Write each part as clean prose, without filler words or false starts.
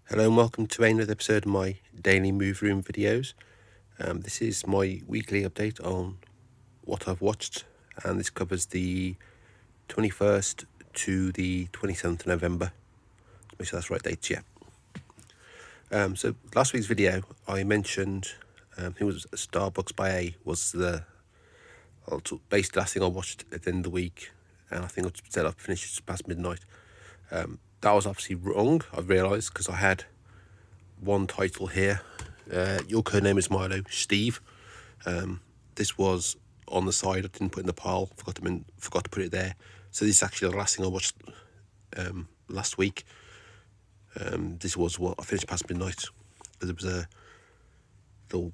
Hello and welcome to another episode of my daily move room videos. This is my weekly update on what I've watched, and this covers the 21st to the 27th of November. Make sure that's the right dates, yeah. So last week's video I mentioned it was Starbucks by A was the basically last thing I watched at the end of the week, and I think I said I finished just past midnight. That was obviously wrong, I realised, because I had one title here. Your codename is Milo, Steve. This was on the side. I didn't put in the pile. Forgot to put it there. So this is actually the last thing I watched last week. This was what I finished past midnight. There was a little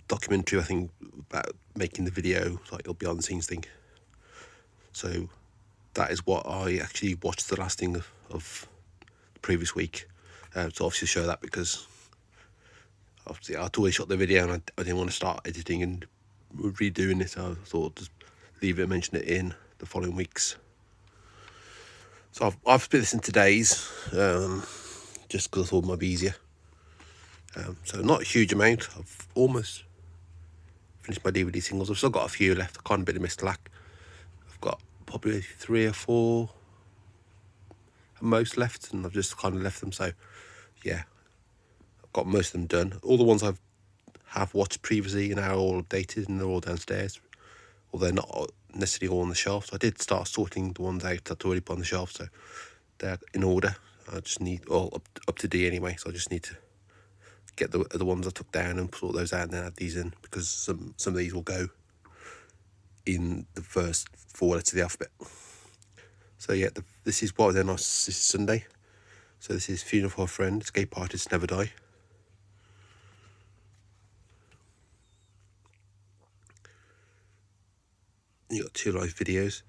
documentary, I think, about making the video, like a behind the scenes thing. So that is what I actually watched the last thing of the previous week. To obviously show that, because obviously I'd always shot the video and I didn't want to start editing and redoing it. So I thought just leave it and mention it in the following weeks. So I've split this into days, just because I thought it might be easier. So not a huge amount. I've almost finished my DVD singles. I've still got a few left. I can't bit of Mr. Lack. I've got probably 3 or 4 at most left, and I've just kind of left them. So yeah, I've got most of them done. All the ones I've watched previously are now all updated and they're all downstairs, although they're not necessarily all on the shelf. So I did start sorting the ones out that's already put on the shelf, so they're in order. I just need all up to D anyway, so I just need to get the ones I took down and sort those out and then add these in, because some of these will go in the first 4 letters of the alphabet. So yeah, this is what then this is Sunday. So this is Funeral for a Friend, Escape Artists Never Die. You got 2 live videos,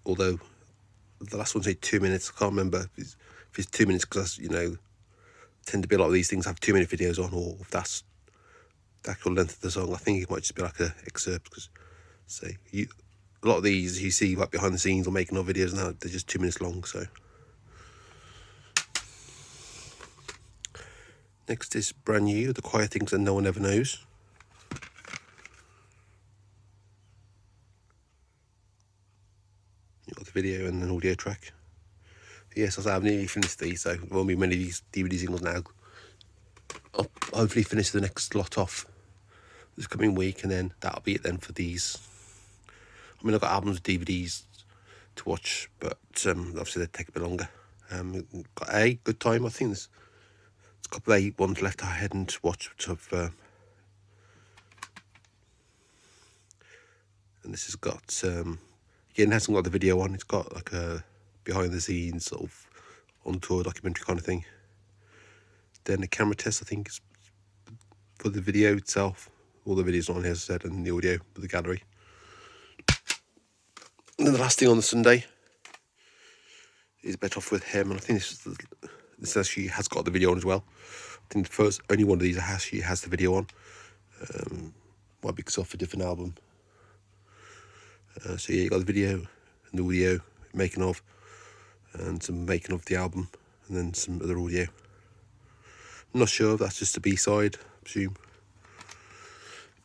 although the last one's only 2 minutes. I can't remember if it's 2 minutes, because that's, tend to be a lot of these things have 2 minute videos on, or if that's the actual length of the song. I think it might just be like an excerpt, because a lot of these you see like behind the scenes or making of videos now, they're just 2 minutes long. So next is brand new, The Quiet Things That No One Ever Knows. You got the video and an audio track. Yes, I've nearly finished these, so there won't be many of these DVD singles now. I'll hopefully finish the next lot off this coming week, and then that'll be it then for these. I mean, I've got albums, DVDs to watch, but obviously they take a bit longer. Got a good time. I think there's a couple of ones left I hadn't watched, which I've and this has got again, it hasn't got the video on. It's got like a behind the scenes sort of on tour documentary kind of thing. Then the camera test, I think, is for the video itself. All the videos on here, as I said, and the audio for the gallery. And then the last thing on the Sunday is Better Off With Him, and I think this actually has got the video on as well. I think only one of these actually has the video on. Might be because off a different album. So yeah, you got the video and the audio, making of, and some making of the album, and then some other audio. I'm not sure if that's just a B-side, I presume.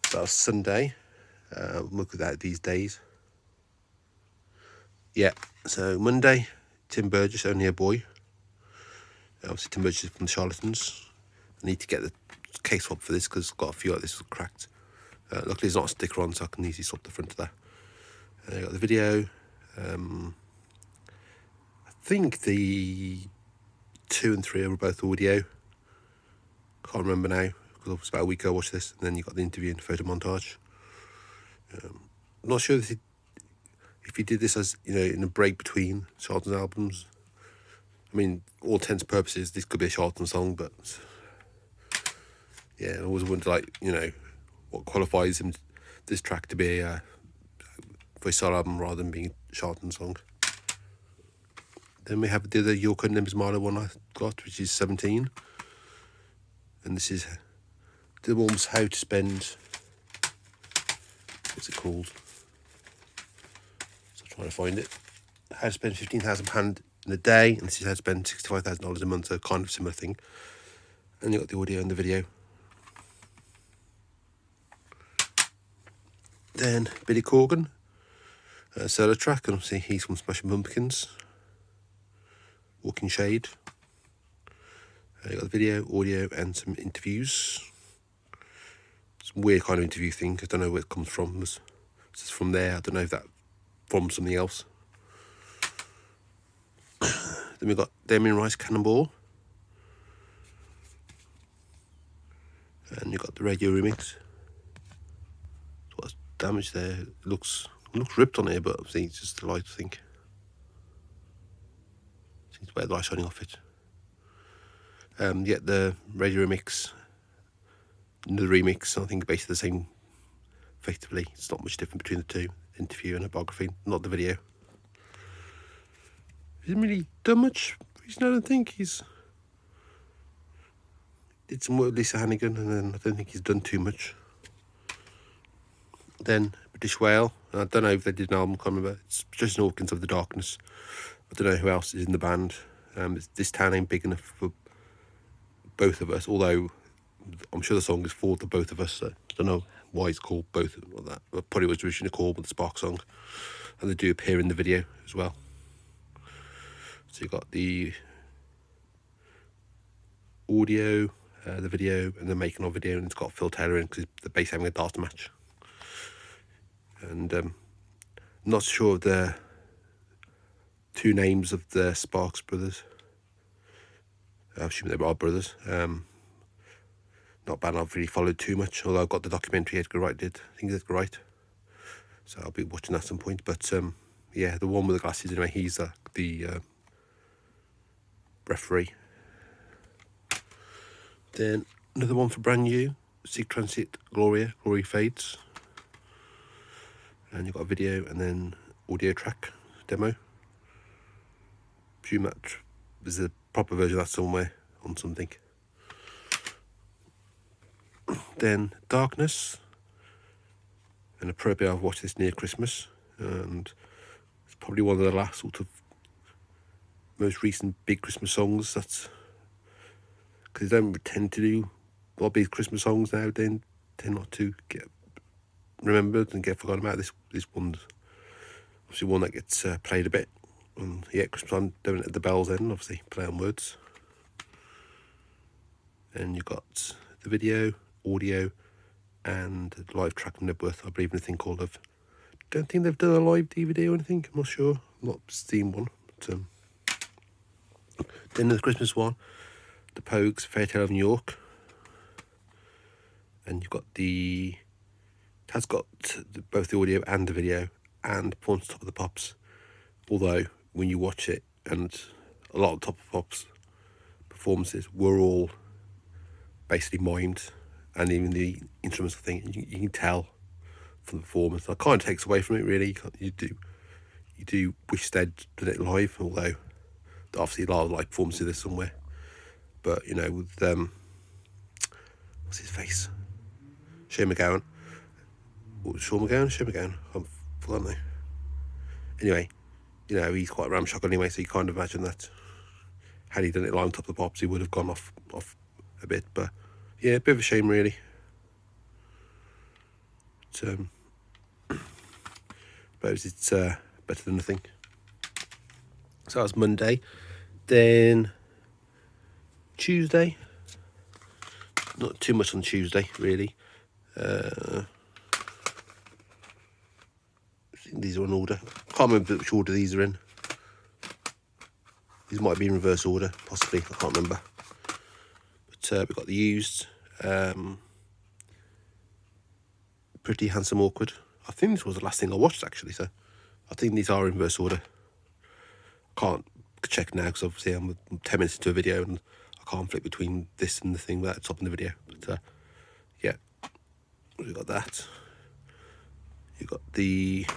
So that was Sunday. Look at that these days. Yeah, so Monday, Tim Burgess, Only a Boy. Obviously Tim Burgess is from the Charlatans. I need to get the case swap for this, because I've got a few like this cracked. Luckily there's not a sticker on, so I can easily swap the front of that. I got the video. I think the 2 and 3 were both audio. Can't remember now, because it was about a week ago I watched this. And then you got the interview and photo montage. I'm not sure if he did this as, in a break between Charlton albums. I mean, all intents and purposes, this could be a Charlton song, but yeah, I always wonder, what qualifies this track to be a voice solo album rather than being a Charlton song. Then we have the other Your Codename is Milo one I got, which is 17. And this is the one was how to spend, what's it called? So I'm trying to find it. How to spend £15,000 in a day, and this is how to spend $65,000 a month, so kind of similar thing. And you got the audio and the video. Then Billy Corgan, solo track, and obviously he's from Smashing Pumpkins. Walking Shade. You got the video, audio, and some interviews. Some weird kind of interview thing. I don't know where it comes from. It's from there. I don't know if that's from something else. Then we've got Damien Rice, Cannonball. And you've got the radio remix. What's damaged there? It looks ripped on here, but obviously it's just the light, I think. Seems to be the light shining off it. You get the radio remix. The remix, I think, basically the same. Effectively, it's not much different between the two, interview and a biography, not the video. He hasn't really done much. I don't think he's did some work with Lisa Hannigan, and then I don't think he's done too much. Then British Whale. I don't know if they did an album. I can't remember. It's Justin Hawkins of The Darkness. I don't know who else is in the band. This town ain't big enough for both of us. Although I'm sure the song is for the both of us. So I don't know why it's called both of that. But probably was originally called the Spark song, and they do appear in the video as well. So you got the audio, the video, and the making of video, and it's got Phil Taylor in because the bass having a dart match. And not sure of the two names of the Sparks brothers. I assume they are brothers. Not bad. I've really followed too much, although I've got the documentary Edgar Wright did. I think it's Edgar Wright, so I'll be watching that at some point. But yeah, the one with the glasses anyway. He's the referee. Then another one for Brand New, Sick Transit, Glory Fades. And you've got a video and then audio track demo. Presume that there's a proper version of that somewhere on something. Then Darkness. And appropriately, I've watched this near Christmas, and it's probably one of the last sort of most recent big Christmas songs. That's because they don't tend to do a lot of big Christmas songs now. They tend not to get remembered and get forgotten about. This one's obviously one that gets played a bit. And yeah, Christmas on doing it at the Bells End, obviously play on words. And you've got the video, audio, and the live track from Nebworth. I believe in a thing called of. Don't think they've done a live DVD or anything. I'm not sure. I've not seen one. But, then the Christmas one, the Pogues, Fairytale of New York. And you've got it has got both the audio and the video and Performance Top of the Pops. Although when you watch it, and a lot of Top of the Pops performances were all basically mimed, and even the instrumental thing, you can tell from the performance. That kind of takes away from it, really. You do wish they'd done it live, although obviously a lot of live performances there somewhere. But you know, with what's his face, Shane MacGowan. Sean McGowan. I've forgotten now. Anyway, you know, he's quite ramshackle anyway, so you kind of imagine that had he done it live on Top of the Pops, he would have gone off a bit. But yeah, a bit of a shame, really. But suppose it's better than nothing. So that's Monday. Then Tuesday. Not too much on Tuesday, really. I think these are in order. I can't remember which order these are in. These might be in reverse order, possibly. I can't remember. But we've got the used. Pretty Handsome Awkward. I think this was the last thing I watched, actually. So I think these are in reverse order. I can't check now because obviously I'm 10 minutes into a video and I can't flip between this and the thing without stopping the video. But yeah, we've got that. You've got the, I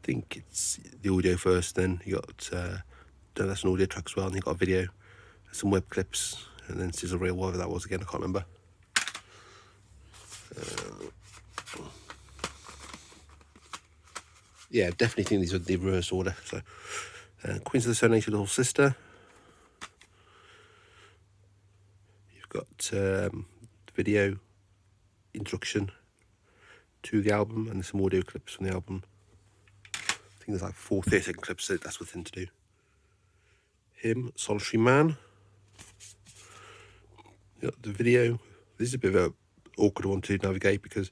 think it's the audio first, then you got that's an audio track as well, and you got a video, some web clips, and then Sizzle Reel, whatever that was again, I can't remember. Yeah, definitely think these are the reverse order. So Queens of the Stone Age, Little Sister. You've got video introduction to the album and some audio clips from the album. I think there's like 4 30-second clips, so that's what's in to do. Him, Solitary Man. You got the video. This is a bit of an awkward one to navigate because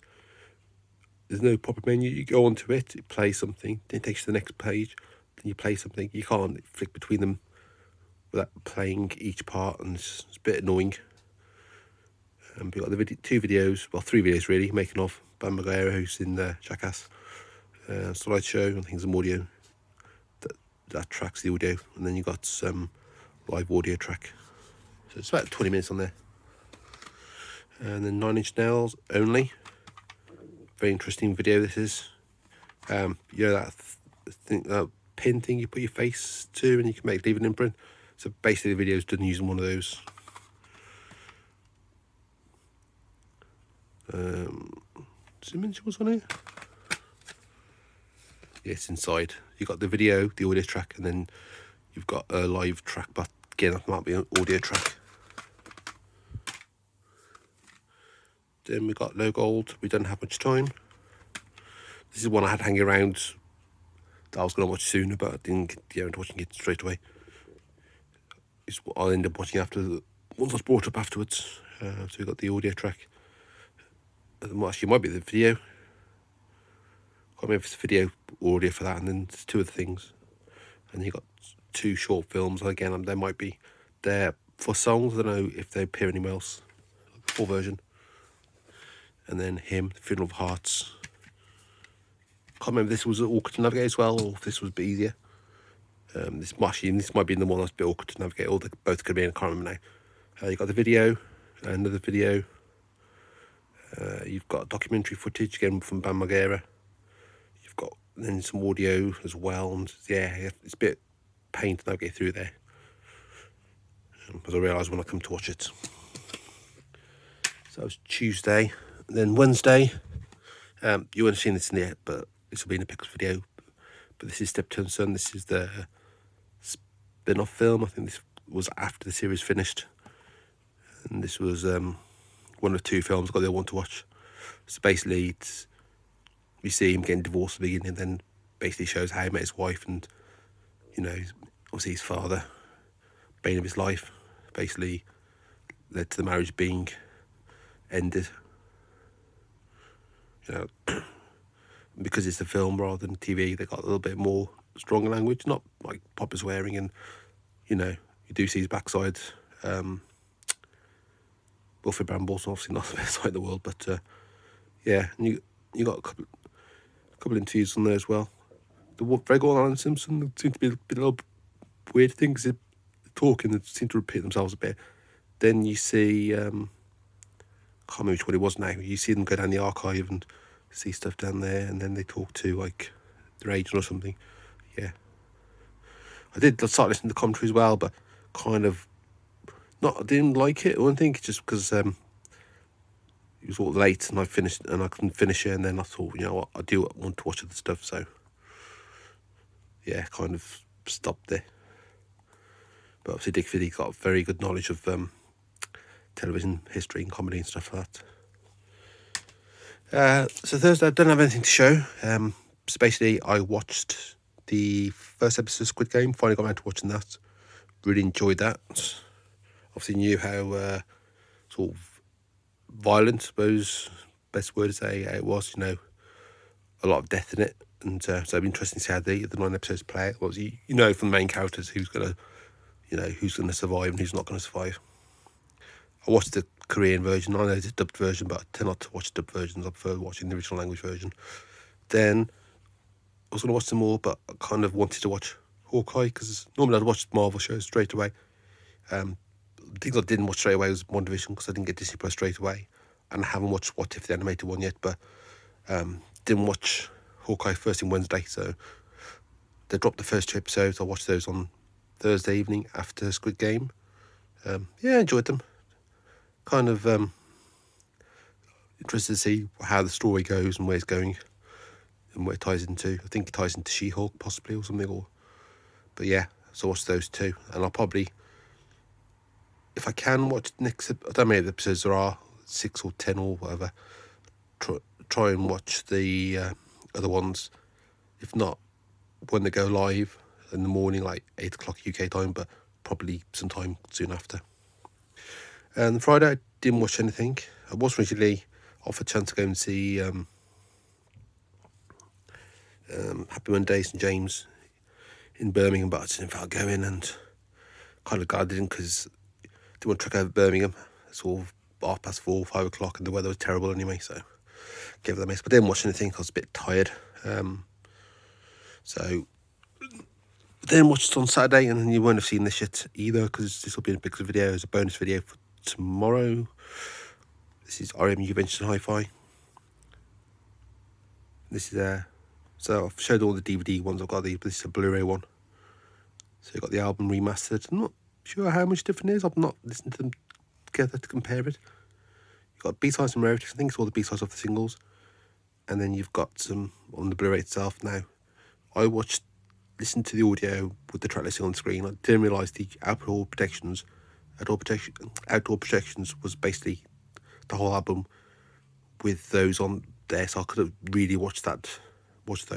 there's no proper menu. You go onto it, it plays something, then it takes you to the next page, then you play something. You can't flick between them without playing each part, and it's a bit annoying. We've got the 3 videos really, making of Bam Margera, who's in Jackass, slideshow, and things, some audio that tracks the audio, and then you got some live audio track. So it's about 20 minutes on there. And then 9 Inch Nails only. Very interesting video this is. You know that pin thing you put your face to and you can leave an imprint. So basically the video is done using one of those. Simmons was on it. Yes, inside. You got the video, the audio track, and then you've got a live track, but again that might be an audio track. Then we got No Gold, We Don't Have Much Time. This is one I had hanging around that I was going to watch sooner, but I didn't get around to watching it straight away. I'll end up watching after once I was brought up afterwards. So we got the audio track. Actually, it might be the video. Can't remember if it's video audio for that, and then there's 2 other things. And you got 2 short films. Again, they might be there for songs. I don't know if they appear anywhere else. Full version. And then Him, Funeral of Hearts. Can't remember if this was awkward to navigate as well, or if this was a bit easier. This might be the one that's a bit awkward to navigate, or they both could be in, I can't remember now. You got the video, another video. You've got documentary footage again from Bam Margera. You've got then some audio as well, and yeah, it's a bit pain to navigate through there. As I realised when I come to watch it. So that was Tuesday. And then Wednesday, you won't have seen this in yet, but this will be in a Pixel video. But this is Steptoe Son. This is the spin-off film. I think this was after the series finished. And this was one of 2 films. I've got the other one to watch. So basically, you see him getting divorced at the beginning, and then basically shows how he met his wife and, you know, obviously his father, bane of his life, basically led to the marriage being ended. You know, because it's a film rather than TV, they got a little bit more stronger language, not like proper swearing, and you know, you do see his backside. Wilfrid Bramble's obviously not the best side in the world, but yeah, and you got a couple interviews on there as well. The Gregor and Alan Simpson seem to be a little weird things. They're talking, they seem to repeat themselves a bit. Then you see, I can't remember which one it was now. You see them go down the archive and see stuff down there, and then they talk to like their agent or something. Yeah, I did start listening to the commentary as well, but kind of I didn't like it. I don't think just because it was all late and I couldn't finish it, and then I thought, you know what, I do want to watch other stuff, so yeah, kind of stopped there. But obviously Dick Fiddy got very good knowledge of television history and comedy and stuff like that. So Thursday I don't have anything to show. So basically I watched the first episode of Squid Game, finally got around to watching that. Really enjoyed that. Obviously knew how sort of violent, I suppose, best word to say, it was, you know, a lot of death in it. And so it'll be interesting to see how the 9 episodes play out. Obviously, you know from the main characters who's going to survive and who's not going to survive. I watched the Korean version. I know it's a dubbed version, but I tend not to watch dubbed versions. I prefer watching the original language version. Then I was going to watch some more, but I kind of wanted to watch Hawkeye, because normally I'd watch Marvel shows straight away. Things I didn't watch straight away was WandaVision, because I didn't get Disney Plus straight away. And I haven't watched What If, the animated one yet, but didn't watch Hawkeye first thing Wednesday, so they dropped the first 2 episodes. I watched those on Thursday evening after Squid Game. Yeah, I enjoyed them. Kind of interested to see how the story goes and where it's going and where it ties into. I think it ties into She-Hulk possibly or something. But yeah, so watch those two, and I'll probably, if I can, watch next. I don't know how many episodes there are, 6 or 10 or whatever. Try and watch the other ones. If not, when they go live in the morning, like 8 o'clock UK time, but probably sometime soon after. And Friday, I didn't watch anything. I was originally offered a chance to go and see Happy Mondays St James in Birmingham, but I didn't feel like going, and kind of glad I didn't, because I didn't want to trek over Birmingham. It's all 4:30, 5 o'clock, and the weather was terrible anyway, so gave it a miss. But I didn't watch anything. I was a bit tired. So then watched it on Saturday, and you won't have seen this yet either, because this will be a big video as a bonus video for tomorrow. This is RMU Ventures Hi-Fi. This is so I've showed all the DVD ones I've got. This is a Blu-ray one. So you've got the album remastered. I'm not sure how much different it is. I've not listened to them together to compare it. You've got B-sides and rarities. I think it's all the B-sides of the singles. And then you've got some on the Blu-ray itself. Now, I listened to the audio with the track listing on the screen. I didn't realise the outdoor protections was basically the whole album with those on there, so I could have really watched those.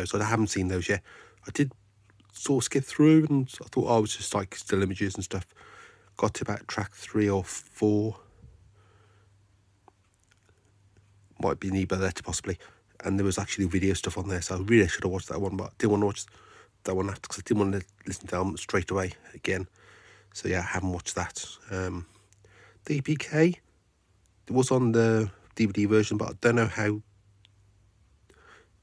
So I haven't seen those yet. I did sort of skip through, and I thought I was just like still images and stuff. Got to about track 3 or 4. Might be Neba there possibly. And there was actually video stuff on there, so I really should have watched that one, but I didn't want to watch that one after, because I didn't want to listen to the album straight away again. So yeah, I haven't watched that. The EPK, it was on the DVD version, but I don't know how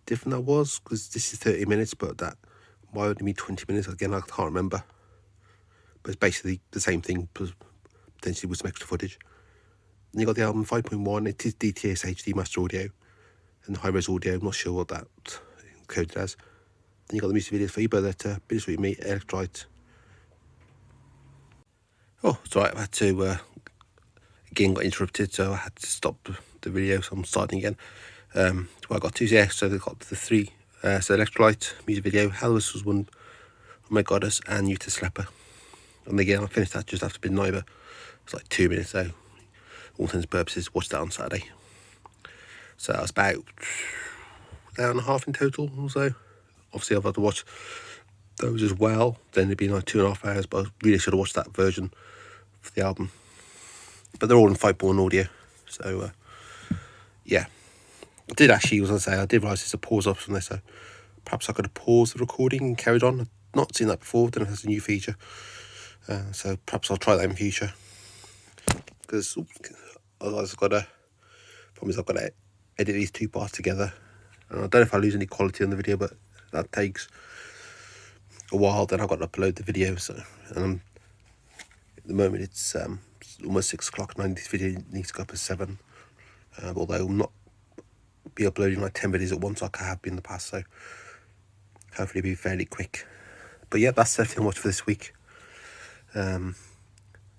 different that was, because this is 30 minutes, but that might only be 20 minutes. Again, I can't remember. But it's basically the same thing, potentially with some extra footage. Then you got the album 5.1. It is DTS HD Master Audio and high-res audio. I'm not sure what that coded as. Then you got the music videos for eBay Letter, Bittersweet Me, Electrolyte. Oh, it's alright. I had to again got interrupted, so I had to stop the video. So I'm starting again. What I got to, yeah. So they got the 3. So Electrolyte music video. Hallows was one. Oh My Goddess and Uta Slepper. And again, I finished that just after midnight, but it's like 2 minutes, so all intents and purposes, watched that on Saturday. So that was about an hour and a half in total or so. Obviously, I've had to watch those as well. Then it'd be like 2.5 hours, but I really should have watched that version for the album. But they're all in 5.1 audio, so yeah. I did actually, as I say, I did realise there's a pause option there, so perhaps I could have paused the recording and carried on. I've not seen that before, then it has a new feature. So perhaps I'll try that in future. Because otherwise I've got to edit these 2 parts together. And I don't know if I lose any quality on the video, but that takes a while. Then I've got to upload the video. So, and at the moment it's almost 6 o'clock, and this video needs to go up at 7. Although I'll not be uploading like 10 videos at once like I have been in the past. So hopefully it'll be fairly quick. But yeah, that's everything I watched for this week. So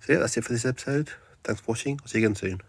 yeah, that's it for this episode. Thanks for watching. I'll see you again soon.